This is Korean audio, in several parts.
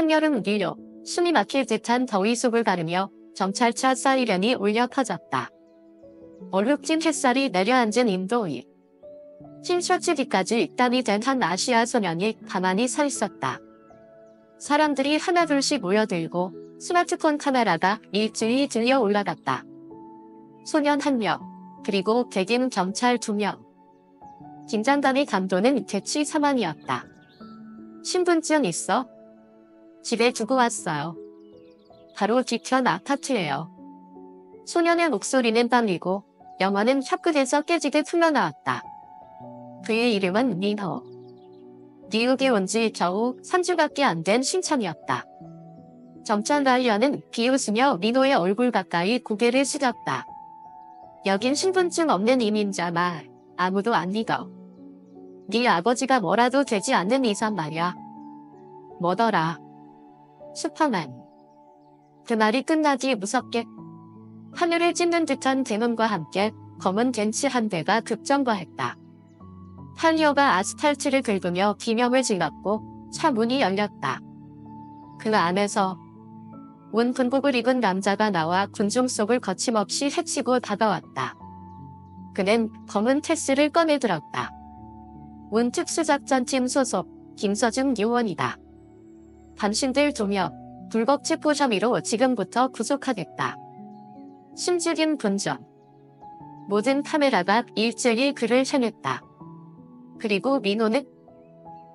한여름 일요, 숨이 막힐 듯한 더위 속을 가르며 정찰차 사이렌이 울려 퍼졌다. 얼룩진 햇살이 내려앉은 인도일. 흰 셔츠 뒤까지 땀이 된 한 아시아 소년이 가만히 서 있었다. 사람들이 하나둘씩 모여들고 스마트폰 카메라가 일주일 들려 올라갔다. 소년 1명, 그리고 백인 경찰 2명. 긴장감이 감도는 대치 상황이었다. 신분증 있어? 집에 두고 왔어요. 바로 뒤편 아파트예요. 소년의 목소리는 떨리고 영어는 혀끝에서 깨지듯 흘러나왔다. 그의 이름은 민호. 뉴욕에 온 지 겨우 3주밖에 안 된 신천이었다. 정찰 라이언은 비웃으며 민호의 얼굴 가까이 고개를 숙였다. 여긴 신분증 없는 이민자 말 아무도 안 믿어. 네 아버지가 뭐라도 되지 않는 이상 말이야. 뭐더라? 슈퍼맨. 그 말이 끝나기 무섭게 하늘을 찢는 듯한 대문과 함께 검은 벤츠 한 대가 급정거했다. 탈리오가 아스팔트를 긁으며 비명을 질렀고 차 문이 열렸다. 그 안에서 온 군복을 입은 남자가 나와 군중 속을 거침없이 헤치고 다가왔다. 그는 검은 테스를 꺼내들었다. 온 특수작전팀 소속 김서중 요원이다. 당신들 2명 불법 체포 혐의로 지금부터 구속하겠다. 심지긴 분전. 모든 카메라가 일제히 그를 헤맸다. 그리고 민호는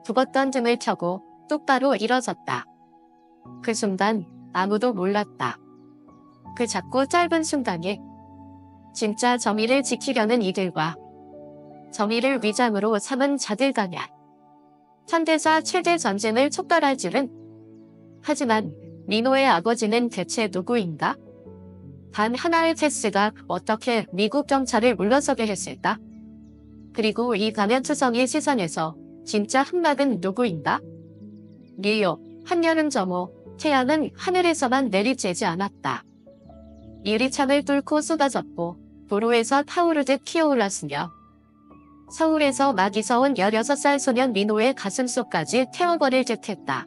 굽었던 등을 켜고 똑바로 일어섰다. 그 순간 아무도 몰랐다. 그 작고 짧은 순간에 진짜 정의를 지키려는 이들과 정의를 위장으로 삼은 자들 간의 현대사 최대 전쟁을 촉발할 줄은. 하지만 민호의 아버지는 대체 누구인가? 단 하나의 테스가 어떻게 미국 경찰을 물러서게 했을까? 그리고 이 가면투성이 시선에서 진짜 흑막은 누구인가? 뉴욕, 한여름 점호, 태양은 하늘에서만 내리쬐지 않았다. 유리창을 뚫고 쏟아졌고 도로에서 타오르듯 피어올랐으며 서울에서 막 이서온 16살 소년 민호의 가슴속까지 태워버릴 듯했다.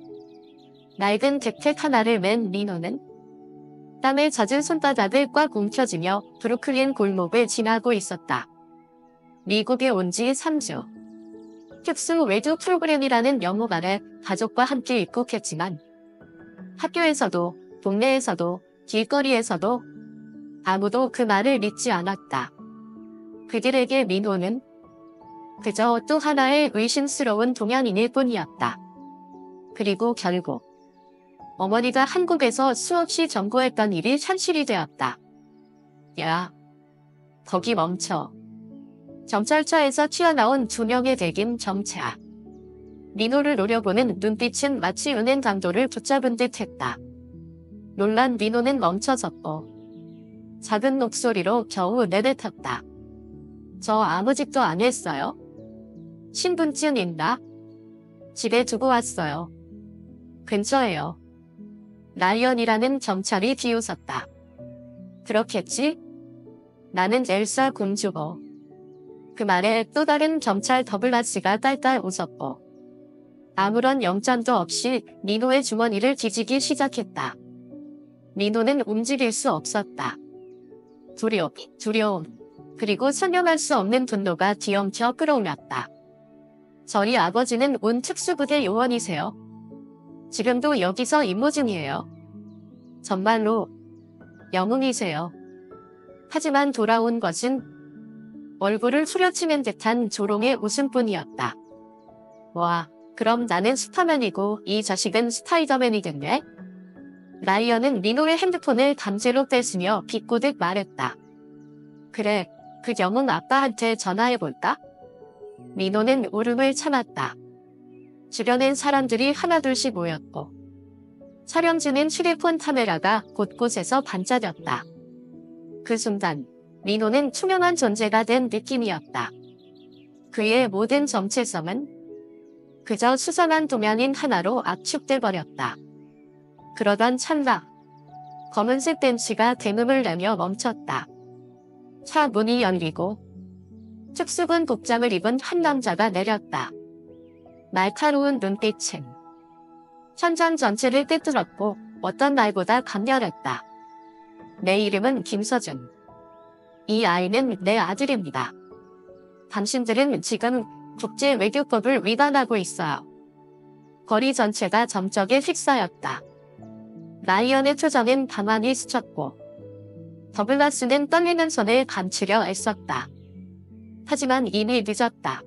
낡은 백팩 하나를 맨 민호는 땀에 젖은 손바닥을 꽉 움켜쥐며 브루클린 골목을 지나고 있었다. 미국에 온 지 3주. 특수 외주 프로그램이라는 영어 말에 가족과 함께 입국했지만 학교에서도 동네에서도 길거리에서도 아무도 그 말을 믿지 않았다. 그들에게 민호는 그저 또 하나의 의심스러운 동양인일 뿐이었다. 그리고 결국 어머니가 한국에서 수없이 전고했던 일이 현실이 되었다. 야, 거기 멈춰. 정찰차에서 튀어나온 2명의 백인 경찰. 민호를 노려보는 눈빛은 마치 은행 강도를 붙잡은 듯 했다. 놀란 민호는 멈춰섰고 작은 목소리로 겨우 내뱉었다. 저 아무 짓도 안 했어요. 신분증 있나? 집에 두고 왔어요. 근처에요. 라이언이라는 경찰이 비웃었다. 그렇겠지? 나는 엘사 공주고. 그 말에 또 다른 경찰 더블라스가 딸딸 웃었고 아무런 영장도 없이 민호의 주머니를 뒤지기 시작했다. 민호는 움직일 수 없었다. 두려움, 그리고 설명할 수 없는 분노가 뒤엉켜 끌어올랐다. 저희 아버지는 온 특수부대 요원이세요. 지금도 여기서 임무 중이에요. 정말로 영웅이세요. 하지만 돌아온 것은 얼굴을 후려치는 듯한 조롱의 웃음뿐이었다. 와, 그럼 나는 슈퍼맨이고 이 자식은 스파이더맨이겠네? 라이언은 민호의 핸드폰을 강제로 뺏으며 비꼬듯 말했다. 그래, 그 영웅 아빠한테 전화해볼까? 민호는 울음을 참았다. 주변엔 사람들이 하나둘씩 모였고 촬영지는 휴대폰 카메라가 곳곳에서 반짝였다. 그 순간 민호는 투명한 존재가 된 느낌이었다. 그의 모든 정체성은 그저 수상한 동양인 하나로 압축돼 버렸다. 그러던 찰나 검은색 벤츠가 대문을 내며 멈췄다. 차 문이 열리고 특수군 복장을 입은 한 남자가 내렸다. 날카로운 눈빛은 현장 전체를 꿰뚫었고 어떤 말보다 강렬했다. 내 이름은 김서준. 이 아이는 내 아들입니다. 당신들은 지금 국제 외교법을 위반하고 있어요. 거리 전체가 정적에 휩싸였다. 라이언의 표정엔 방황이 스쳤고 더글라스는 떨리는 손을 감추려 애썼다. 하지만 이미 늦었다.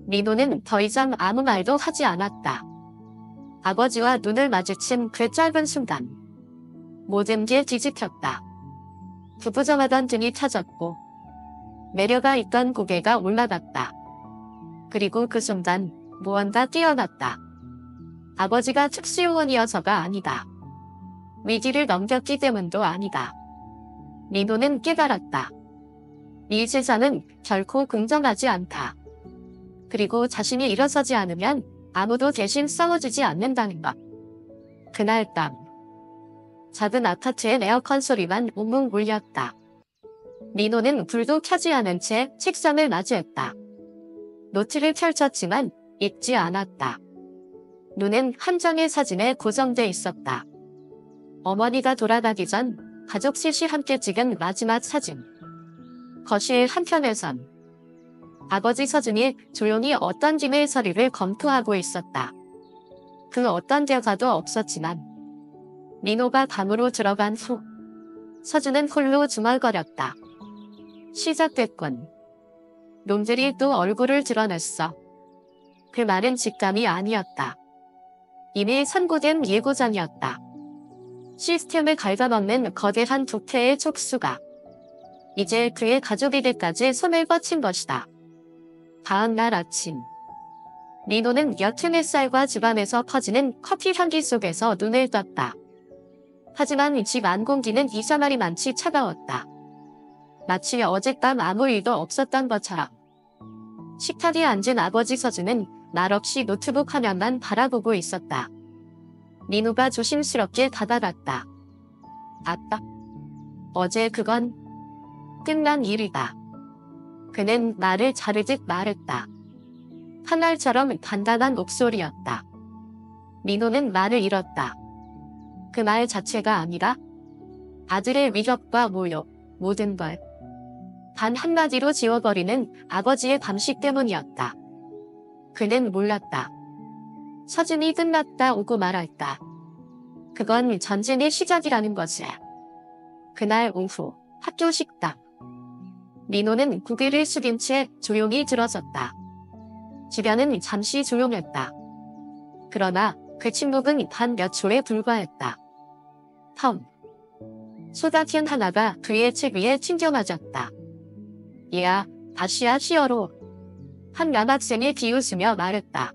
리노는 더 이상 아무 말도 하지 않았다. 아버지와 눈을 마주친 그 짧은 순간 모든 게 뒤집혔다. 부부정하던 등이 타졌고 매료가 있던 고개가 올라갔다. 그리고 그 순간 무언가 뛰어났다. 아버지가 특수요원이어서가 아니다. 위기를 넘겼기 때문도 아니다. 리노는 깨달았다. 이 세상은 결코 공정하지 않다. 그리고 자신이 일어서지 않으면 아무도 대신 싸워주지 않는다는 것. 그날 밤 작은 아파트의 에어컨 소리만 웅웅 울렸다. 리노는 불도 켜지 않은 채 책상을 마주했다. 노트를 펼쳤지만 읽지 않았다. 눈은 한 장의 사진에 고정돼 있었다. 어머니가 돌아가기 전 가족 셋이 함께 찍은 마지막 사진. 거실 한편에선 아버지 서준이 조용히 어떤 짐의 서류를 검토하고 있었다. 그 어떤 대화도 없었지만 리노가 방으로 들어간 후 서준은 홀로 중얼거렸다. 시작됐군. 놈들이 또 얼굴을 드러냈어. 그 말은 직감이 아니었다. 이미 선고된 예고장이었다. 시스템을 갉아먹는 거대한 독해의 촉수가 이제 그의 가족에게까지 손을 뻗친 것이다. 다음 날 아침 리노는 옅은 햇살과 집안에서 퍼지는 커피 향기 속에서 눈을 떴다. 하지만 집 안 공기는 이상하리 많이 차가웠다. 마치 어젯밤 아무 일도 없었던 것처럼. 식탁에 앉은 아버지 서준은 말없이 노트북 화면만 바라보고 있었다. 리노가 조심스럽게 다가갔다. 아빠, 어제 그건 끝난 일이다. 그는 말을 자르듯 말했다. 한알처럼 단단한 목소리였다. 리노는 말을 잃었다. 그 말 자체가 아니라 아들의 위협과 모욕, 모든 걸 단 한마디로 지워버리는 아버지의 감시 때문이었다. 그는 몰랐다. 서준이 끝났다 오고 말았다. 그건 전쟁의 시작이라는 것을. 그날 오후 학교 식당. 리노는 고개를 숙인 채 조용히 들어섰다. 주변은 잠시 조용했다. 그러나 그 침묵은 단 몇 초에 불과했다. 텀. 소다캔 하나가 그의 책 위에 튕겨맞았다. 얘야, 다시야 히어로. 한 남학생이 비웃으며 말했다.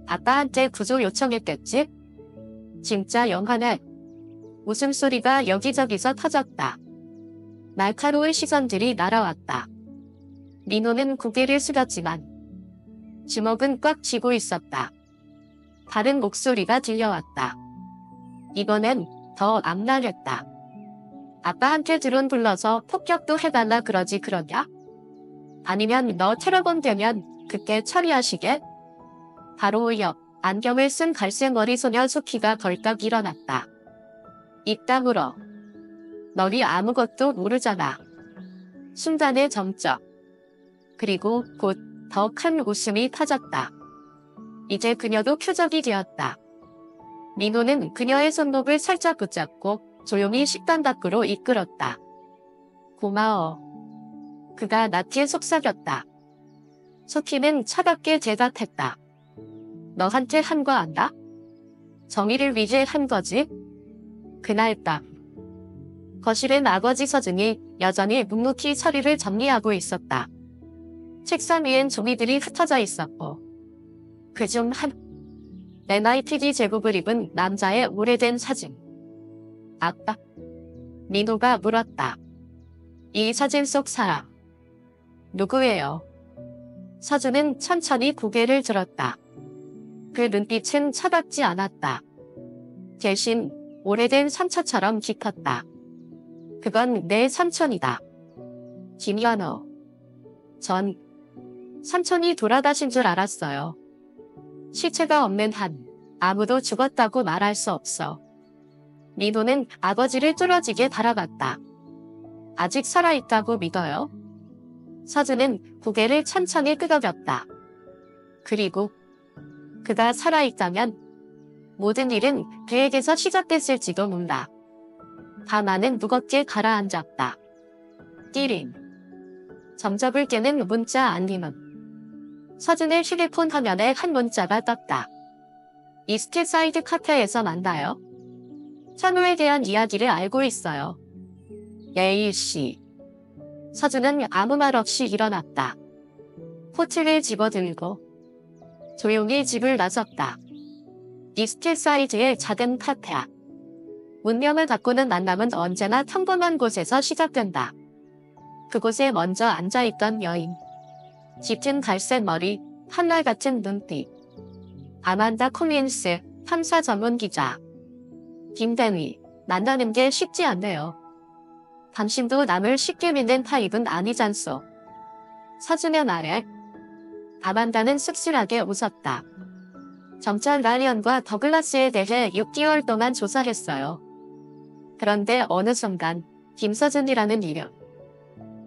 아빠한테 구조 요청했겠지? 진짜 영화네. 웃음소리가 여기저기서 터졌다. 날카로운 시선들이 날아왔다. 리노는 고개를 숙였지만 주먹은 꽉 쥐고 있었다. 다른 목소리가 들려왔다. 이번엔 더 악랄했다. 아빠한테 드론 불러서 폭격도 해달라 그러지 그러냐? 아니면 너 테러범 되면 그때 처리하시게? 바로 옆 안경을 쓴 갈색머리 소녀 소피가 벌떡 일어났다. 입 다물어. 너희 아무것도 모르잖아. 순간의 정적. 그리고 곧 더 큰 웃음이 터졌다. 이제 그녀도 표적이 되었다. 리노는 그녀의 손목을 살짝 붙잡고 조용히 식당 밖으로 이끌었다. 고마워. 그가 낮게 속삭였다. 소피는 차갑게 대답했다. 너한테 한 거 안다? 정의를 위해 한 거지? 그날 밤 거실엔 아버지 서준이 여전히 묵묵히 서류를 정리하고 있었다. 책상 위엔 종이들이 흩어져 있었고 그중 한 NIPD 제복을 입은 남자의 오래된 사진. 아빠? 리노가 물었다. 이 사진 속 사람 누구예요? 서준은 천천히 고개를 들었다. 그 눈빛은 차갑지 않았다. 대신 오래된 상처처럼 깊었다. 그건 내 삼촌이다. 김연호. 전 삼촌이 돌아가신 줄 알았어요. 시체가 없는 한 아무도 죽었다고 말할 수 없어. 민호는 아버지를 뚫어지게 바라봤다. 아직 살아있다고 믿어요? 서준은 고개를 천천히 끄덕였다. 그리고 그가 살아있다면 모든 일은 그에게서 시작됐을지도 몰라. 밤하는 무겁게 가라앉았다. 띠링. 점접을 깨는 문자 알림음. 서준의 휴대폰 화면에 한 문자가 떴다. 이스트사이드 카페에서 만나요. 천우에 대한 이야기를 알고 있어요. 예일씨. 서준은 아무 말 없이 일어났다. 호텔을 집어들고 조용히 집을 나섰다. 이스트사이드의 작은 카페. 운명을 바꾸는 만남은 언제나 평범한 곳에서 시작된다. 그곳에 먼저 앉아있던 여인. 짙은 갈색 머리, 한날 같은 눈빛. 아만다 콜린스, 탐사 전문 기자. 김대위, 만나는 게 쉽지 않네요. 당신도 남을 쉽게 믿는 타입은 아니잖소. 서준의 말에 아만다는 씁쓸하게 웃었다. 점자 라이언과 더글라스에 대해 6개월 동안 조사했어요. 그런데 어느 순간 김서준이라는 이름,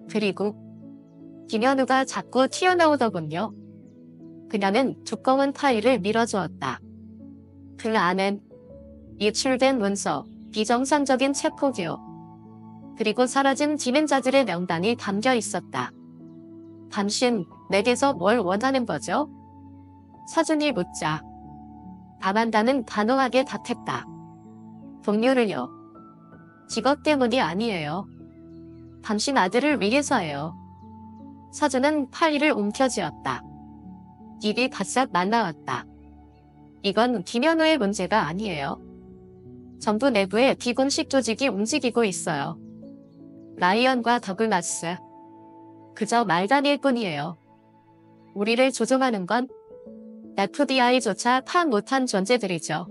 그리고 김현우가 자꾸 튀어나오더군요. 그녀는 두꺼운 파일을 밀어주었다. 그 안엔 유출된 문서, 비정상적인 체포기록, 그리고 사라진 진행자들의 명단이 담겨 있었다. 당신, 내게서 뭘 원하는 거죠? 서준이 묻자 아만다는 단호하게 답했다. 동료를요. 직업 때문이 아니에요. 당신 아들을 위해서예요. 서준은 파일을 움켜쥐었다. 입이 바싹 말라왔다. 이건 김현우의 문제가 아니에요. 정부 내부에 비공식 조직이 움직이고 있어요. 라이언과 더글라스. 그저 말단일 뿐이에요. 우리를 조종하는 건 FBI조차 파악 못한 존재들이죠.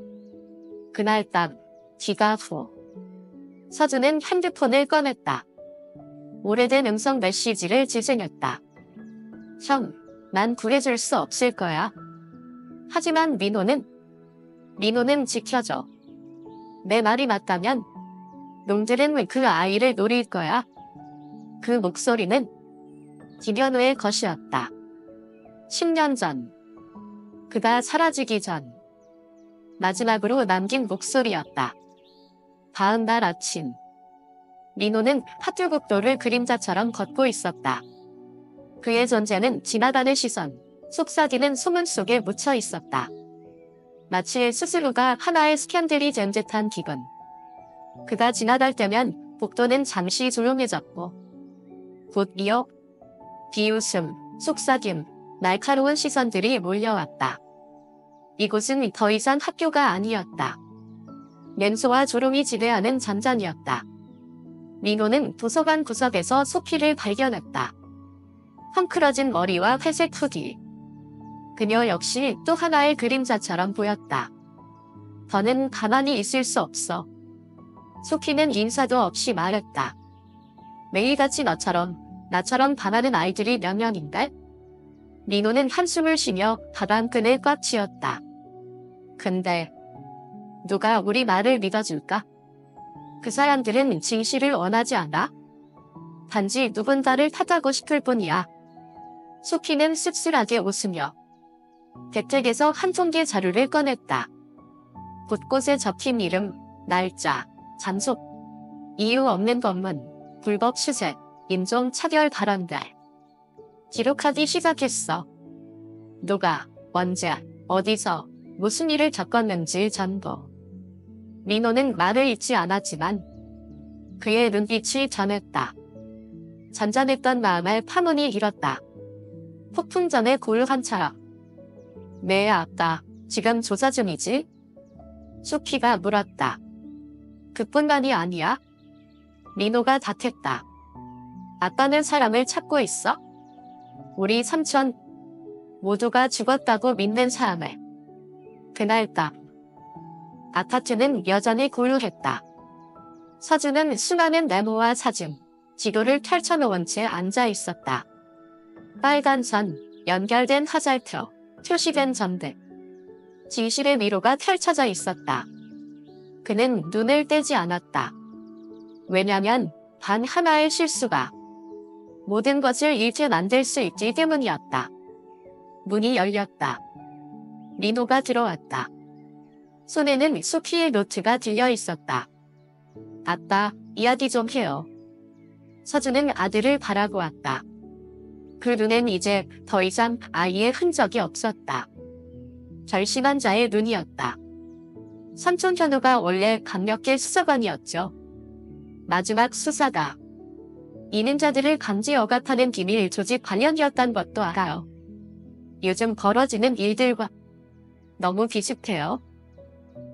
그날 밤, 귀가 후. 서준은 핸드폰을 꺼냈다. 오래된 음성 메시지를 재생했다. 형, 난 구해줄 수 없을 거야. 하지만 민호는 지켜줘. 내 말이 맞다면 놈들은 그 아이를 노릴 거야. 그 목소리는 김현우의 것이었다. 10년 전, 그가 사라지기 전 마지막으로 남긴 목소리였다. 다음 날 아침, 민호는 파출국도를 그림자처럼 걷고 있었다. 그의 존재는 지나가는 시선, 속삭이는 소문 속에 묻혀 있었다. 마치 스스로가 하나의 스캔들이 된 듯한 기분. 그가 지나갈 때면 복도는 잠시 조용해졌고 곧 이어 비웃음, 속삭임, 날카로운 시선들이 몰려왔다. 이곳은 더 이상 학교가 아니었다. 냉소와 조롱이 지배하는 잠잔이었다. 민호는 도서관 구석에서 소피를 발견했다. 헝클어진 머리와 회색 후디. 그녀 역시 또 하나의 그림자처럼 보였다. 더는 가만히 있을 수 없어. 소피는 인사도 없이 말했다. 매일같이 나처럼 반하는 아이들이 몇 명인데? 민호는 한숨을 쉬며 가방끈을 꽉 쥐었다. 근데 누가 우리 말을 믿어줄까? 그 사람들은 진실을 원하지 않아? 단지 누군가를 탓하고 싶을 뿐이야. 소피는 씁쓸하게 웃으며 대택에서 한 통계 자료를 꺼냈다. 곳곳에 적힌 이름, 날짜, 장소, 이유 없는 검문, 불법 수색, 인종 차별 발언들. 기록하기 시작했어. 누가, 언제, 어디서, 무슨 일을 겪었는지 전부. 민호는 말을 잊지 않았지만 그의 눈빛이 전했다. 잔잔했던 마음에 파문이 일었다. 폭풍 전에 고요한 차라. 네, 아까 지금 조사 중이지? 소피가 물었다. 그뿐만이 아니야? 민호가 답했다. 아빠는 사람을 찾고 있어? 우리 삼촌 모두가 죽었다고 믿는 사람을. 그날 밤 아파트는 여전히 고요했다. 서준은 수많은 메모와 사진, 지도를 펼쳐놓은 채 앉아 있었다. 빨간 선, 연결된 화살표, 표시된 점들. 진실의 미로가 펼쳐져 있었다. 그는 눈을 떼지 않았다. 왜냐면 단 하나의 실수가 모든 것을 잃게 만들 수 있기 때문이었다. 문이 열렸다. 민호가 들어왔다. 손에는 소피의 노트가 들려 있었다. 아빠, 이야기 좀 해요. 서준은 아들을 바라보았다. 그 눈엔 이제 더 이상 아이의 흔적이 없었다. 결심한 자의 눈이었다. 삼촌 현우가 원래 강력계 수사관이었죠. 마지막 수사다. 이민자들을 강제 억압하는 비밀 조직 관련이었던 것도 알아요. 요즘 벌어지는 일들과 너무 비슷해요.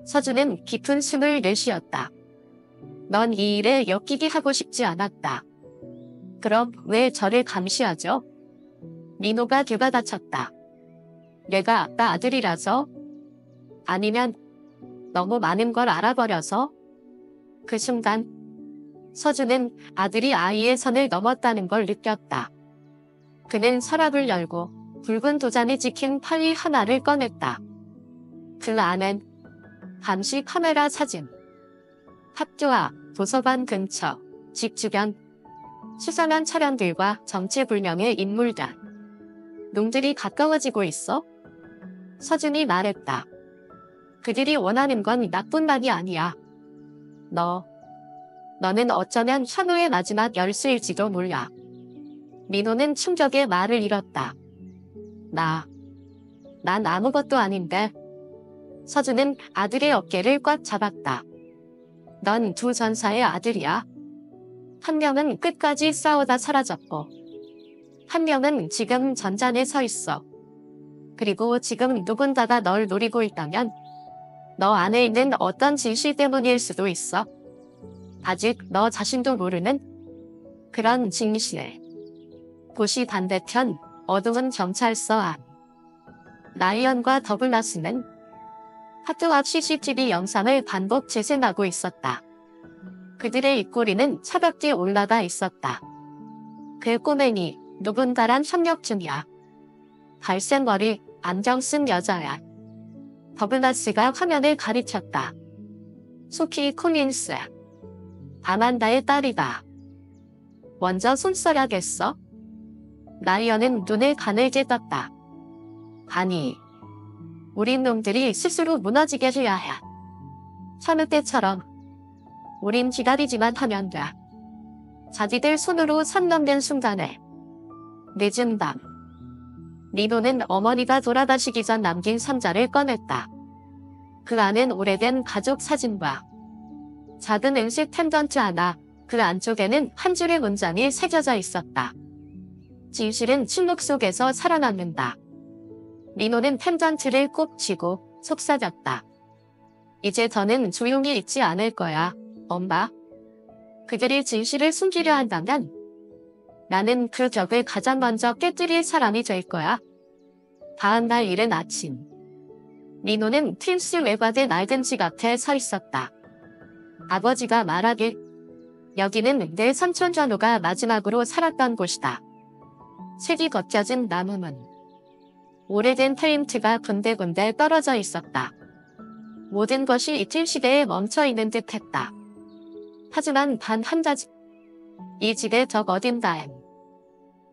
서준은 깊은 숨을 내쉬었다. 넌 이 일에 엮이게 하고 싶지 않았다. 그럼 왜 저를 감시하죠? 민호가 되받아쳤다. 내가 아빠 아들이라서? 아니면 너무 많은 걸 알아버려서? 그 순간 서준은 아들이 아이의 선을 넘었다는 걸 느꼈다. 그는 서랍을 열고 붉은 도장에 찍힌 파일 하나를 꺼냈다. 그 안엔 감시 카메라 사진, 학교와 도서관 근처, 집 주변, 수상한 차량들과 정체불명의 인물들. 놈들이 가까워지고 있어? 서준이 말했다. 그들이 원하는 건 나뿐만이 아니야. 너는 어쩌면 현우의 마지막 열쇠일지도 몰라. 민호는 충격에 말을 잃었다. 난 아무것도 아닌데. 서준은 아들의 어깨를 꽉 잡았다. 넌 두 전사의 아들이야. 한 명은 끝까지 싸우다 사라졌고, 한 명은 지금 전장에 서 있어. 그리고 지금 누군가가 널 노리고 있다면 너 안에 있는 어떤 진실 때문일 수도 있어. 아직 너 자신도 모르는 그런 진실. 도시 반대편 어두운 경찰서 안. 라이언과 더글라스는 학교 앞 CCTV 영상을 반복 재생하고 있었다. 그들의 입꼬리는 차갑게 올라가 있었다. 그 꼬맹이 누군가랑 협력 중이야. 갈색 머리, 안경 쓴 여자야. 더글라스가 화면을 가리켰다. 소피 콜린스. 아만다의 딸이다. 먼저 손 써야겠어? 라이언은 눈을 가늘게 떴다. 아니, 우린 놈들이 스스로 무너지게 해야 해. 현우 때처럼 우린 기다리지만 하면 돼. 자기들 손으로 선 넘는 순간에 늦은 밤. 민호는 어머니가 돌아가시기 전 남긴 상자를 꺼냈다. 그 안엔 오래된 가족 사진과 작은 은색 펜던트 하나, 그 안쪽에는 한 줄의 문장이 새겨져 있었다. 진실은 침묵 속에서 살아남는다. 민호는 펜던트를 꼭 쥐고 속삭였다. 이제 더는 조용히 있지 않을 거야, 엄마. 그들이 진실을 숨기려 한다면 나는 그 벽을 가장 먼저 깨뜨릴 사람이 될 거야. 다음 날 이른 아침. 민호는 틴스 외곽의 낡은 집 앞에 서 있었다. 아버지가 말하길, 여기는 내 삼촌 현우가 마지막으로 살았던 곳이다. 색이 걷혀진 나무문. 오래된 페인트가 군데군데 떨어져 있었다. 모든 것이 이틀 시대에 멈춰있는 듯했다. 하지만 단 한 가지. 이 집의 적 어딘가엔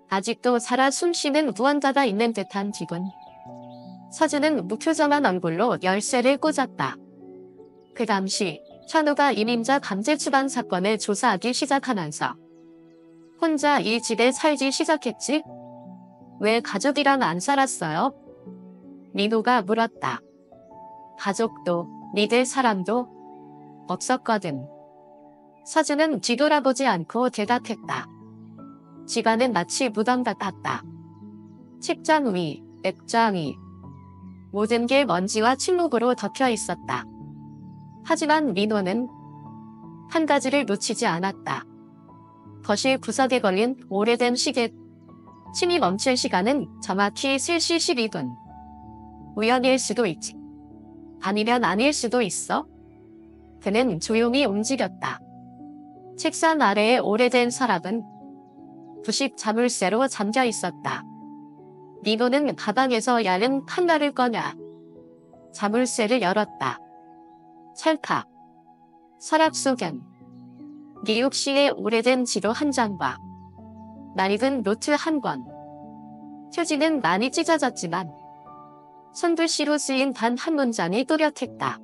아직도 살아 숨쉬는 무언가가 있는 듯한 기분. 서준은 무표정한 얼굴로 열쇠를 꽂았다. 그 당시 현우가 이민자 강제 추방 사건을 조사하기 시작하면서 혼자 이 집에 살기 시작했지? 왜 가족이랑 안 살았어요? 민호가 물었다. 가족도 믿을 사람도 없었거든. 서준은 뒤돌아보지 않고 대답했다. 집안은 마치 무덤 같았다. 책장 위, 액자 위, 모든 게 먼지와 침묵으로 덮여 있었다. 하지만 민호는 한 가지를 놓치지 않았다. 거실 구석에 걸린 오래된 시계. 침이 멈출 시간은 정확히 3시 12분. 우연일 수도 있지. 아니면 아닐 수도 있어. 그는 조용히 움직였다. 책상 아래의 오래된 서랍은 부식 자물쇠로 잠겨 있었다. 민호는 가방에서 얇은 칼날을 꺼내 자물쇠를 열었다. 찰칵. 서랍 속엔 뉴욕시의 오래된 지도 한 장과 낡은 노트 한 권. 표지는 많이 찢어졌지만 손글씨로 쓰인 단 한 문장이 또렷했다.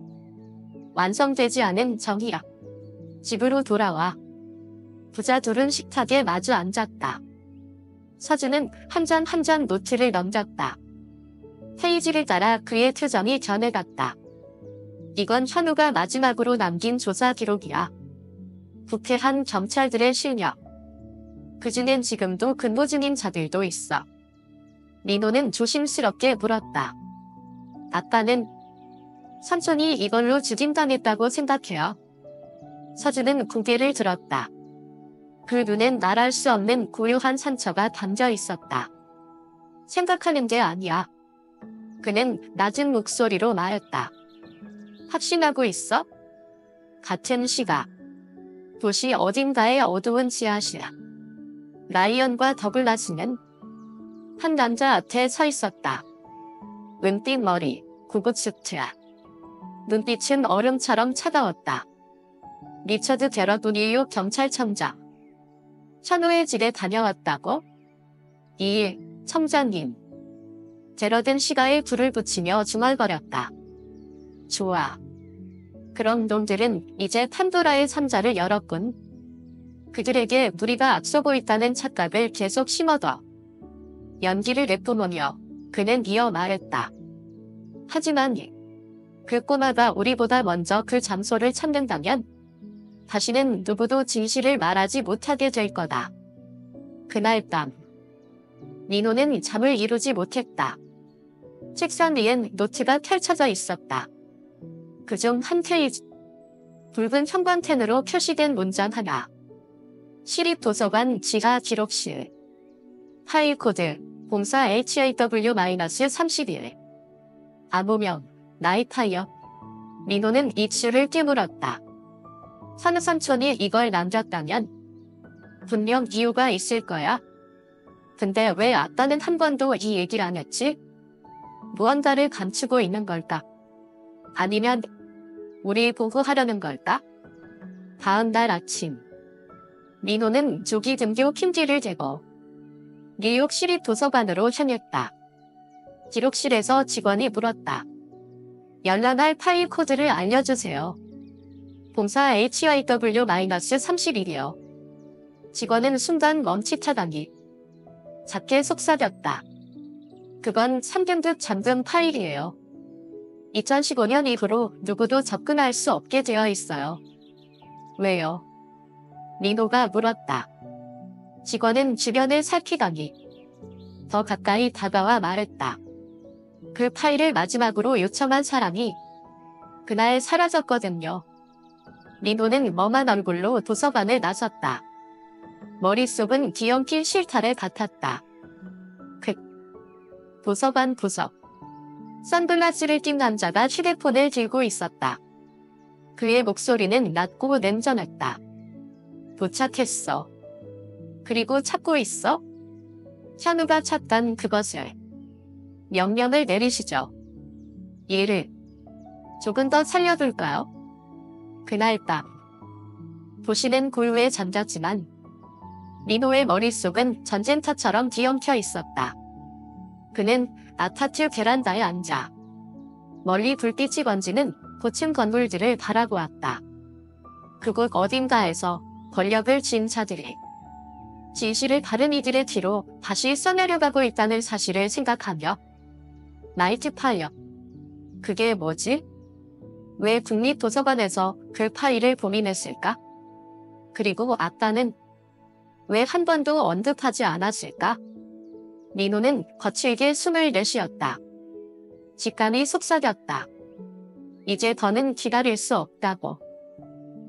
완성되지 않은 정의역. 집으로 돌아와. 부자 둘은 식탁에 마주 앉았다. 서준은 한 장 한 장 노트를 넘겼다. 페이지를 따라 그의 표정이 변해갔다. 이건 현우가 마지막으로 남긴 조사 기록이야. 부패한 경찰들의 실력. 그중엔 지금도 근무 중인 자들도 있어. 민호는 조심스럽게 물었다. 아빠는 삼촌이 이걸로 죽임당했다고 생각해요. 서준은 고개를 들었다. 그 눈엔 말할 수 없는 고요한 상처가 담겨 있었다. 생각하는 게 아니야. 그는 낮은 목소리로 말했다. 확신하고 있어? 같은 시각. 도시 어딘가의 어두운 지하실. 라이언과 더글라스는 한 남자 앞에 서 있었다. 은빛 머리, 구급 수트야. 눈빛은 얼음처럼 차가웠다. 리처드 게러도 뉴욕 경찰청장. 현우의 집에 다녀왔다고? 이 청장님. 제러든 시가에 불을 붙이며 중얼거렸다. 좋아. 그럼 놈들은 이제 판도라의 상자를 열었군. 그들에게 우리가 앞서고 있다는 착각을 계속 심어둬. 연기를 내뿜으며 그는 이어 말했다. 하지만 그 꼬마가 우리보다 먼저 그 장소를 찾는다면 다시는 누구도 진실을 말하지 못하게 될 거다. 그날 밤 민호는 잠을 이루지 못했다. 책상 위엔 노트가 펼쳐져 있었다. 그중 한 페이지. 붉은 형광펜으로 표시된 문장 하나. 시립도서관 지하 기록실. 파일 코드 공사 HAW-31. 암호명 나이파이어. 민호는 입술을 깨물었다. 선우 삼촌이 이걸 남겼다면 분명 이유가 있을 거야. 근데 왜 아빠는 한 번도 이 얘기를 안 했지? 무언가를 감추고 있는 걸까? 아니면 우리 보고하려는 걸까? 다음 날 아침 민호는 조기 등교 핀지를 대고 뉴욕 시립도서관으로 향했다. 기록실에서 직원이 물었다. 열람할 파일 코드를 알려주세요. 공사 HYW-31이요. 직원은 순간 멈칫하다니 작게 속삭였다. 그건 3등급 잠금 파일이에요. 2015년 이후로 누구도 접근할 수 없게 되어 있어요. 왜요? 민호가 물었다. 직원은 주변을 살피더니 더 가까이 다가와 말했다. 그 파일을 마지막으로 요청한 사람이 그날 사라졌거든요. 민호는 멍한 얼굴로 도서관을 나섰다. 머릿속은 뒤엉킨 실타래 같았다. 도서관 구석. 선글라스를 낀 남자가 휴대폰을 들고 있었다. 그의 목소리는 낮고 냉정했다. 도착했어. 그리고 찾고 있어? 현우가 찾던 그것을. 명령을 내리시죠. 얘를 조금 더 살려둘까요? 그날 밤 도시는 고요에 잠겼지만 민호의 머릿속은 전쟁터처럼 뒤엉켜 있었다. 그는 아파트 베란다에 앉아 멀리 불빛이 번지는 고층 건물들을 바라보았다. 그곳 어딘가에서 권력을 쥔 자들이 진실을 다른 이들의 뒤로 다시 써내려가고 있다는 사실을 생각하며 나이트파이어. 그게 뭐지? 왜 국립도서관에서 그 파일을 고민했을까? 그리고 아빠는 왜 한 번도 언급하지 않았을까? 민호는 거칠게 숨을 내쉬었다. 직감이 속삭였다. 이제 더는 기다릴 수 없다고.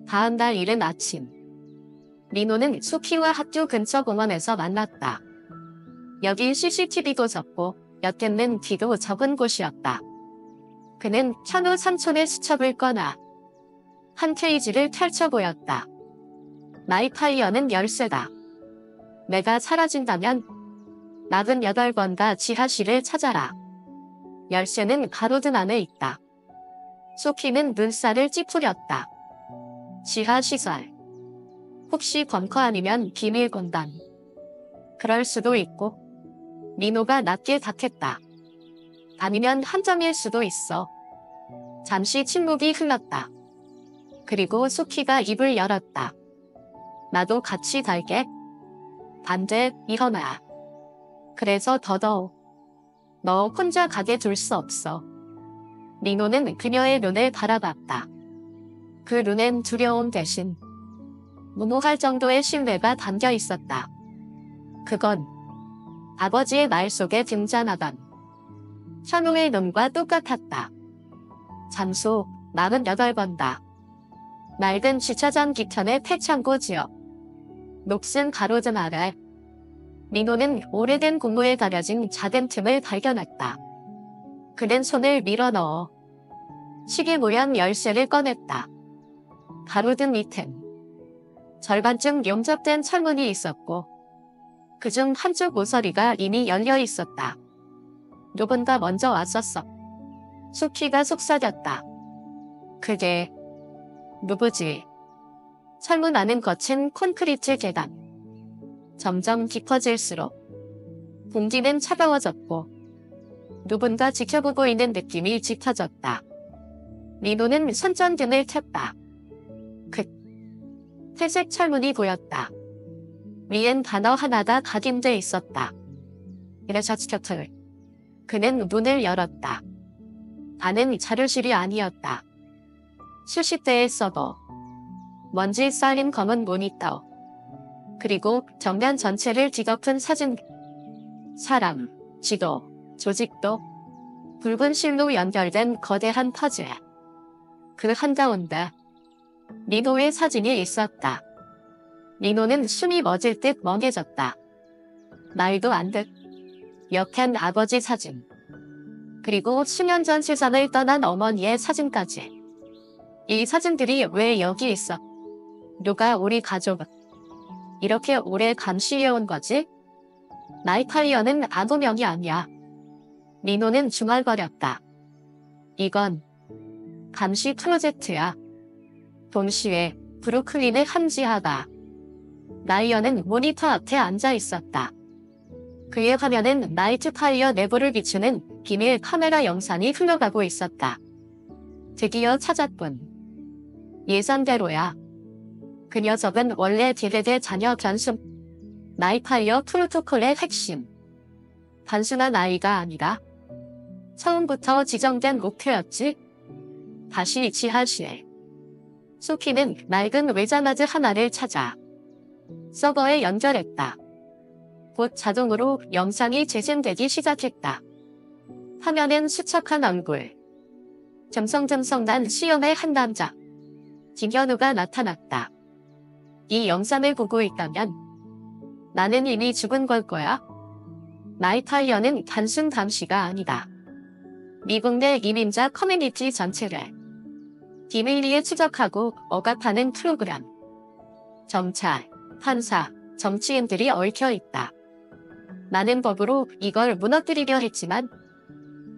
다음 날 이른 아침. 민호는 수키와 학교 근처 공원에서 만났다. 여기 CCTV도 적고 엿듣는 귀도 적은 곳이었다. 그는 현우 삼촌의 수첩을 꺼나 한 페이지를 펼쳐 보였다. 나이파이어는 열쇠다. 내가 사라진다면 48번가 지하실을 찾아라. 열쇠는 가로등 안에 있다. 소피는 눈살을 찌푸렸다. 지하시설. 혹시 벙커 아니면 비밀 공간. 그럴 수도 있고. 민호가 낮게 답했다. 아니면 함정일 수도 있어. 잠시 침묵이 흘렀다. 그리고 소피가 입을 열었다. 나도 같이 갈게. 안 돼, 일어나. 그래서 더더욱. 너 혼자 가게 둘 수 없어. 민호는 그녀의 눈을 바라봤다. 그 눈엔 두려움 대신 무모할 정도의 신뢰가 담겨 있었다. 그건 아버지의 말 속에 등장하던 현우의 눈과 똑같았다. 장소 48번다. 낡은 주차장 뒤편의 폐창고 지역. 녹슨 가로등 아래. 민호는 오래된 고무에 가려진 작은 틈을 발견했다. 그는 손을 밀어넣어 시계 모양 열쇠를 꺼냈다. 가로등 밑엔 절반쯤 용접된 철문이 있었고 그중 한쪽 모서리가 이미 열려 있었다. 누군가 먼저 왔었어. 소피가 속삭였다. 그게 누구지? 철문 안은 거친 콘크리트 계단. 점점 깊어질수록 공기는 차가워졌고 누군가 지켜보고 있는 느낌이 짙어졌다. 민호는 손전등을 켰다. 회색 철문이 보였다. 위엔 단어 하나가 각인돼 있었다. 이래서치켜틀. 그는 문을 열었다. 안은 자료실이 아니었다. 수십대의 서버. 먼지 쌓인 검은 모니터. 그리고 정면 전체를 뒤덮은 사진. 사람, 지도, 조직도. 붉은 실로 연결된 거대한 퍼즐. 그 한가운데 민호의 사진이 있었다. 민호는 숨이 멎을 듯 멍해졌다. 말도 안 돼. 역한 아버지 사진. 그리고 수년 전 세상을 떠난 어머니의 사진까지. 이 사진들이 왜 여기 있어? 누가 우리 가족을 이렇게 오래 감시해온 거지? 나이파이어는 아무 명이 아니야. 민호는 중얼거렸다. 이건 감시 프로젝트야. 동시에 브루클린의 한 지하다. 나이어는 모니터 앞에 앉아 있었다. 그의 화면엔 나이트파이어 내부를 비추는 비밀 카메라 영상이 흘러가고 있었다. 드디어 찾았군. 예상대로야. 그 녀석은 원래 디레드의 자녀 변수. 나이파이어 프로토콜의 핵심. 단순한 아이가 아니라 처음부터 지정된 목표였지. 다시 지하실. 소피는 낡은 외자마즈 하나를 찾아 서버에 연결했다. 곧 자동으로 영상이 재생되기 시작했다. 화면엔 수척한 얼굴. 듬성듬성 난 수염의 한 남자. 김현우가 나타났다. 이 영상을 보고 있다면 나는 이미 죽은 걸 거야. 나이파이어는 단순 감시가 아니다. 미국 내 이민자 커뮤니티 전체를 비밀리에 추적하고 억압하는 프로그램. 경찰, 판사, 정치인들이 얽혀 있다. 나는 법으로 이걸 무너뜨리려 했지만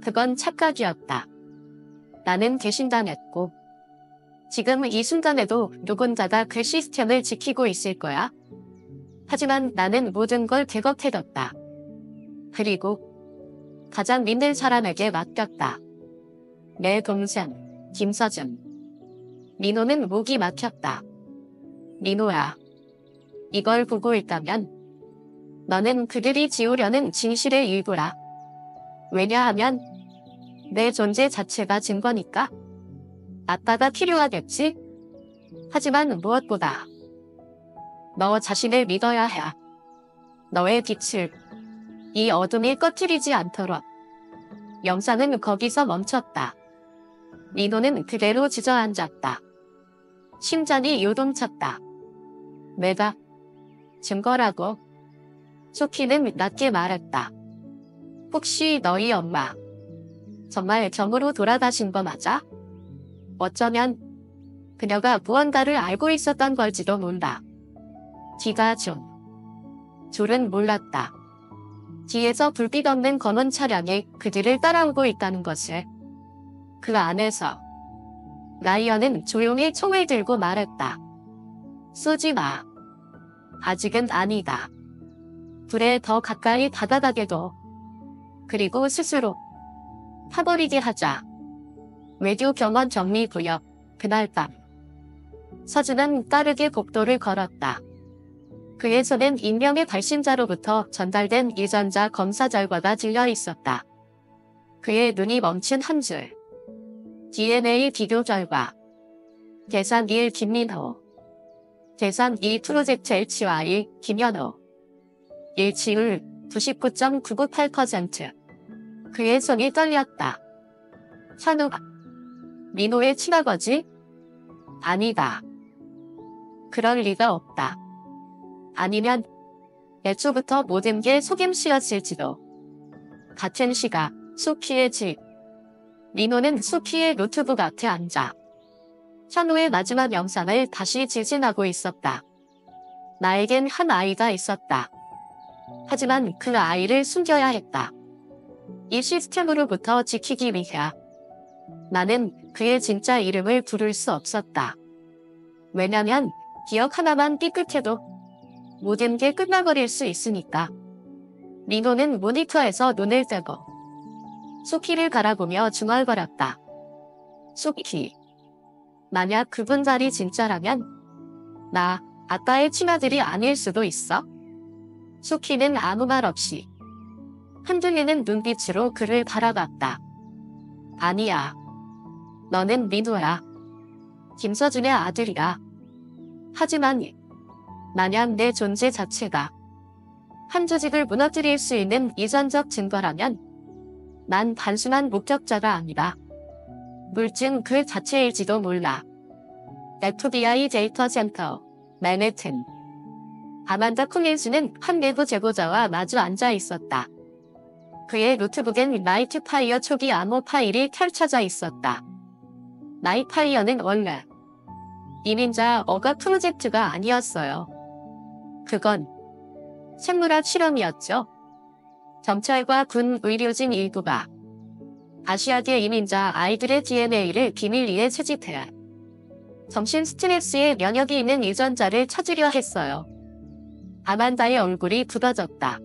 그건 착각이었다. 나는 배신당했고 지금 이 순간에도 누군가가 그 시스템을 지키고 있을 거야. 하지만 나는 모든 걸 백업해뒀다. 그리고 가장 믿는 사람에게 맡겼다. 내 동생, 김서준. 민호는 목이 막혔다. 민호야, 이걸 보고 있다면 너는 그들이 지우려는 진실의 일부라. 왜냐하면 내 존재 자체가 증거니까. 아빠가 필요하겠지? 하지만 무엇보다 너 자신을 믿어야 해. 너의 빛을 이 어둠이 꺼트리지 않도록. 영상은 거기서 멈췄다. 민호는 그대로 주저앉았다. 심장이 요동쳤다. 내가 증거라고. 소피는 낮게 말했다. 혹시 너희 엄마 정말 정으로 돌아가신 거 맞아? 어쩌면 그녀가 무언가를 알고 있었던 걸지도 몰라. 기가 좀. 둘은 몰랐다. 뒤에서 불빛 없는 검은 차량이 그들을 따라오고 있다는 것을. 그 안에서 라이언은 조용히 총을 들고 말했다. 쏘지 마. 아직은 아니다. 불에 더 가까이 다가가게 둬. 그리고 스스로 파버리게 하자. 외교 경원 정리구역. 그날 밤 서준은 빠르게 복도를 걸었다. 그의 손엔 익명의 발신자로부터 전달된 유전자 검사 결과가 들려 있었다. 그의 눈이 멈춘 한 줄. DNA 비교 결과. 대상 1 김민호. 대상 2 프로젝트 HY 김현호. 일치율 99.998%. 그의 손이 떨렸다. 현우가 민호의 친아버지? 아니다. 그럴 리가 없다. 아니면 애초부터 모든 게 속임수였을지도. 같은 시각 소피의 집. 민호는 소피의 노트북 앞에 앉아 현우의 마지막 영상을 다시 지진하고 있었다. 나에겐 한 아이가 있었다. 하지만 그 아이를 숨겨야 했다. 이 시스템으로부터 지키기 위해 나는 그의 진짜 이름을 부를 수 없었다. 왜냐면 기억 하나만 삐끗해도 모든 게 끝나버릴 수 있으니까. 민호는 모니터에서 눈을 떼고 소키를 바라보며 중얼거렸다. 소키. 만약 그분들이 진짜라면 나 아빠의 친아들이 아닐 수도 있어? 소키는 아무 말 없이 흔들리는 눈빛으로 그를 바라봤다. 아니야. 너는 민호야. 김서준의 아들이야. 하지만 만약 내 존재 자체가 한 조직을 무너뜨릴 수 있는 이전적 증거라면 난 단순한 목격자가 아니라 물증 그 자체일지도 몰라. FBI 데이터 센터, 맨해튼. 아만다 콜린스는 한 내부 제보자와 마주 앉아 있었다. 그의 노트북엔 나이트파이어 초기 암호 파일이 펼쳐져 있었다. 나이트파이어는 원래 이민자 억압 프로젝트가 아니었어요. 그건 생물학 실험이었죠. 경찰과 군 의료진 일부가 아시아계 이민자 아이들의 DNA를 비밀리에 채집해 정신 스트레스에 면역이 있는 유전자를 찾으려 했어요. 아만다의 얼굴이 붉어졌다.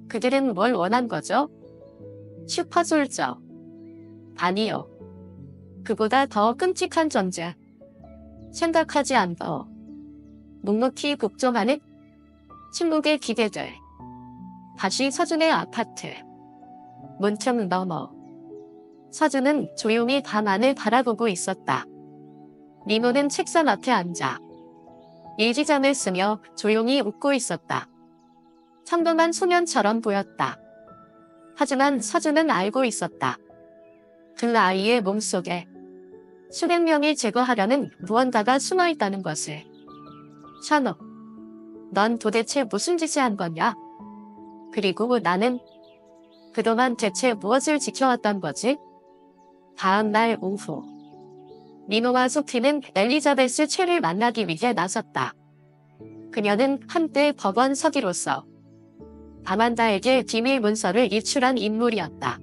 그들은 뭘 원한 거죠? 슈퍼솔저. 아니요. 그보다 더 끔찍한 존재. 생각하지 않고 묵묵히 복종하는 침묵의 기대들. 다시 서준의 아파트. 문틈 너머. 서준은 조용히 방 안을 바라보고 있었다. 민호는 책상 앞에 앉아 일기장을 쓰며 조용히 웃고 있었다. 평범한 소년처럼 보였다. 하지만 서준은 알고 있었다. 그 아이의 몸속에 수백 명을 제거하려는 무언가가 숨어있다는 것을. 샤노, 넌 도대체 무슨 짓을 한 거냐? 그리고 나는 그동안 대체 무엇을 지켜왔던 거지? 다음 날 오후. 민호와 소피는 엘리자베스 최를 만나기 위해 나섰다. 그녀는 한때 법원 서기로서 아만다에게 비밀 문서를 유출한 인물이었다.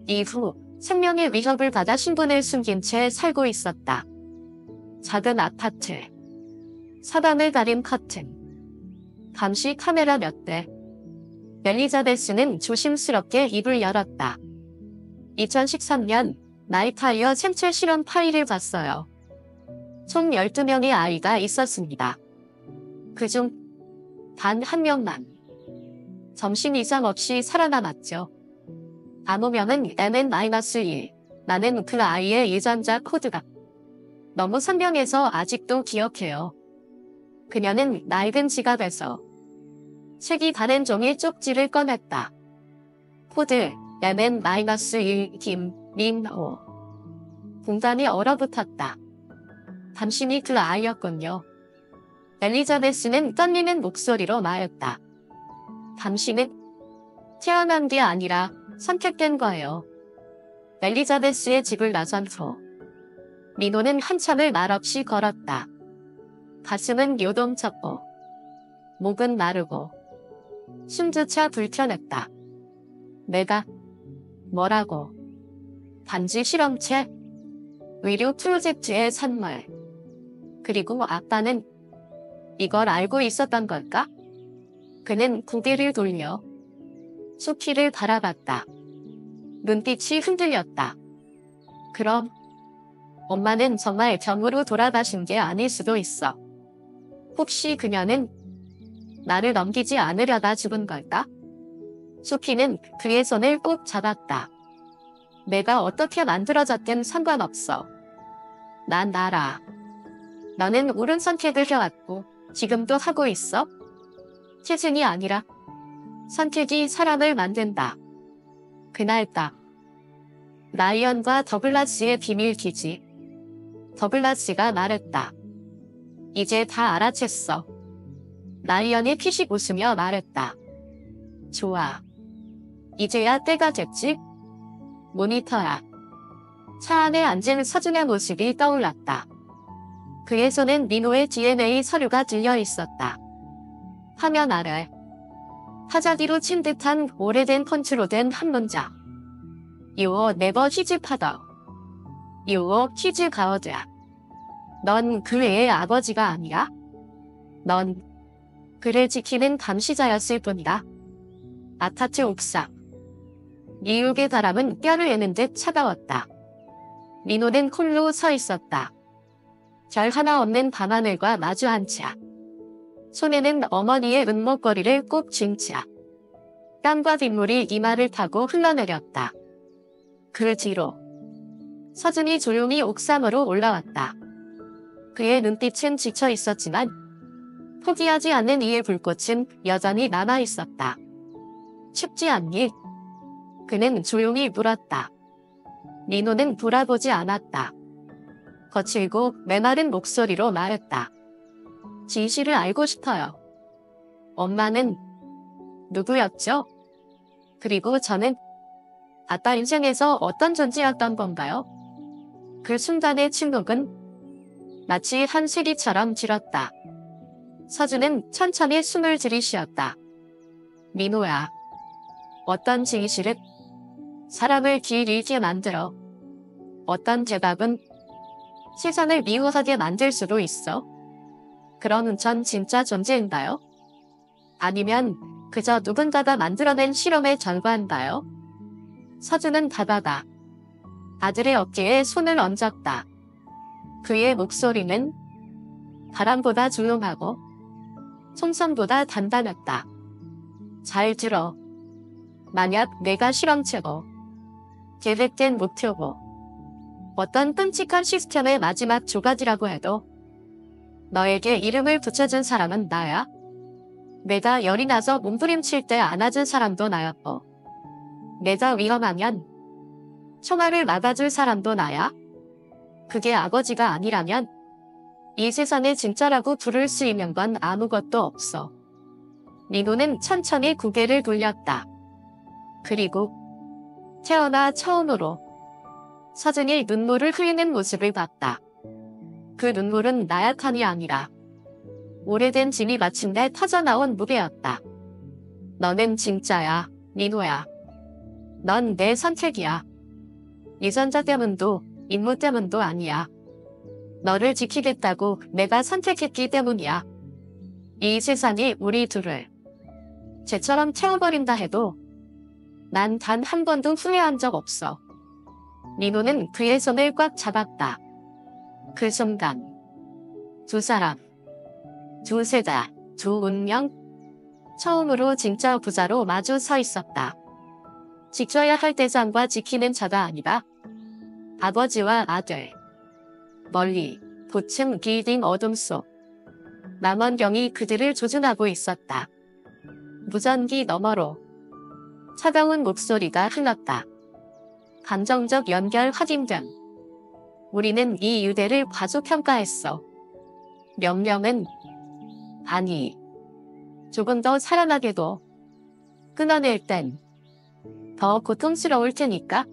이후 생명의 위협을 받아 신분을 숨긴 채 살고 있었다. 작은 아파트. 사방을 가린 커튼. 감시 카메라 몇 대. 엘리자베스는 조심스럽게 입을 열었다. 2013년 나이트파이어 생체 실험 파일을 봤어요. 총 12명의 아이가 있었습니다. 그중 단 한 명만 정신 이상 없이 살아남았죠. 암호명은 MN-1. 나는 그 아이의 유전자 코드가 너무 선명해서 아직도 기억해요. 그녀는 낡은 지갑에서 색이 다른 종이 쪽지를 꺼냈다. 코드 MN-1 김민호. 공간이 얼어붙었다. 당신이 그 아이였군요. 엘리자베스는 떨리는 목소리로 말했다. 당신은 태어난 게 아니라 선택된 거예요. 엘리자베스의 집을 나선 후 민호는 한참을 말없이 걸었다. 가슴은 요동쳤고 목은 마르고 숨조차 불편했다. 내가 뭐라고? 단지 실험체? 의료 프로젝트의 산물. 그리고 아빠는 이걸 알고 있었던 걸까? 그는 고개를 돌려 소피를 바라봤다. 눈빛이 흔들렸다. 그럼 엄마는 정말 병으로 돌아가신 게 아닐 수도 있어. 혹시 그녀는 나를 넘기지 않으려다 죽은 걸까? 소피는 그의 손을 꼭 잡았다. 내가 어떻게 만들어졌든 상관없어. 난 알아. 너는 옳은 선택을 해왔고 지금도 하고 있어. 희생이 아니라 선택이 사람을 만든다. 그날 딱 라이언과 더글라스의 비밀 기지. 더글라스가 말했다. 이제 다 알아챘어. 라이언이 피식 웃으며 말했다. 좋아. 이제야 때가 됐지? 모니터야. 차 안에 앉은 서준의 모습이 떠올랐다. 그의 손엔 리노의 DNA 서류가 들려 있었다. 화면 아래 타자기로 친 듯한 오래된 폰트로 된 한 문장. You never his father. You his god. 넌 그 애의 아버지가 아니야. 넌 그를 지키는 감시자였을 뿐이다. 아파트 옥상. 뉴욕의 바람은 뼈를 에는 듯 차가웠다. 리노는 홀로 서 있었다. 별 하나 없는 밤하늘과 마주 앉자. 손에는 어머니의 은목걸이를 꼭 쥔 채. 땀과 빗물이 이마를 타고 흘러내렸다. 그 뒤로 서준이 조용히 옥상으로 올라왔다. 그의 눈빛은 지쳐 있었지만 포기하지 않는 이의 불꽃은 여전히 남아 있었다. 춥지 않니? 그는 조용히 물었다. 리노는 돌아보지 않았다. 거칠고 메마른 목소리로 말했다. 진실을 알고 싶어요. 엄마는 누구였죠? 그리고 저는 아빠 인생에서 어떤 존재였던 건가요? 그 순간의 침묵은 마치 한 세기처럼 길었다. 서준은 천천히 숨을 들이쉬었다. 민호야. 어떤 진실은 사람을 길 잃게 만들어. 어떤 대답은 세상을 미워하게 만들 수도 있어. 그럼 전 진짜 존재인가요? 아니면 그저 누군가가 만들어낸 실험에 전과한가요? 서준은 다가가 아들의 어깨에 손을 얹었다. 그의 목소리는 바람보다 조용하고 총성보다 단단했다. 잘 들어. 만약 내가 실험체고 계획된 목표고 어떤 끔찍한 시스템의 마지막 조각이라고 해도 너에게 이름을 붙여준 사람은 나야. 내가 열이 나서 몸부림칠 때 안아준 사람도 나였고 내가 위험하면 총알을 막아줄 사람도 나야. 그게 아버지가 아니라면 이 세상에 진짜라고 부를 수 있는 건 아무것도 없어. 리노는 천천히 고개를 돌렸다. 그리고 태어나 처음으로 서준이 눈물을 흘리는 모습을 봤다. 그 눈물은 나약함이 아니라 오래된 짐이 마침내 터져나온 무게였다. 너는 진짜야, 리노야. 넌 내 선택이야. 유전자 때문도 임무 때문도 아니야. 너를 지키겠다고 내가 선택했기 때문이야. 이 세상이 우리 둘을 쟤처럼 채워버린다 해도 난 단 한 번도 후회한 적 없어. 리노는 그의 손을 꽉 잡았다. 그 순간 두 사람, 두 세대, 두 운명, 처음으로 진짜 부자로 마주 서 있었다. 지켜야 할 대상과 지키는 자가 아니라 아버지와 아들. 멀리 고층 빌딩 어둠 속 남원경이 그들을 조준하고 있었다. 무전기 너머로 차가운 목소리가 흘렀다. 감정적 연결 확인됨. 우리는 이 유대를 과소평가했어. 명령은 아니. 조금 더 살아나게도 끊어낼 땐 더 고통스러울 테니까.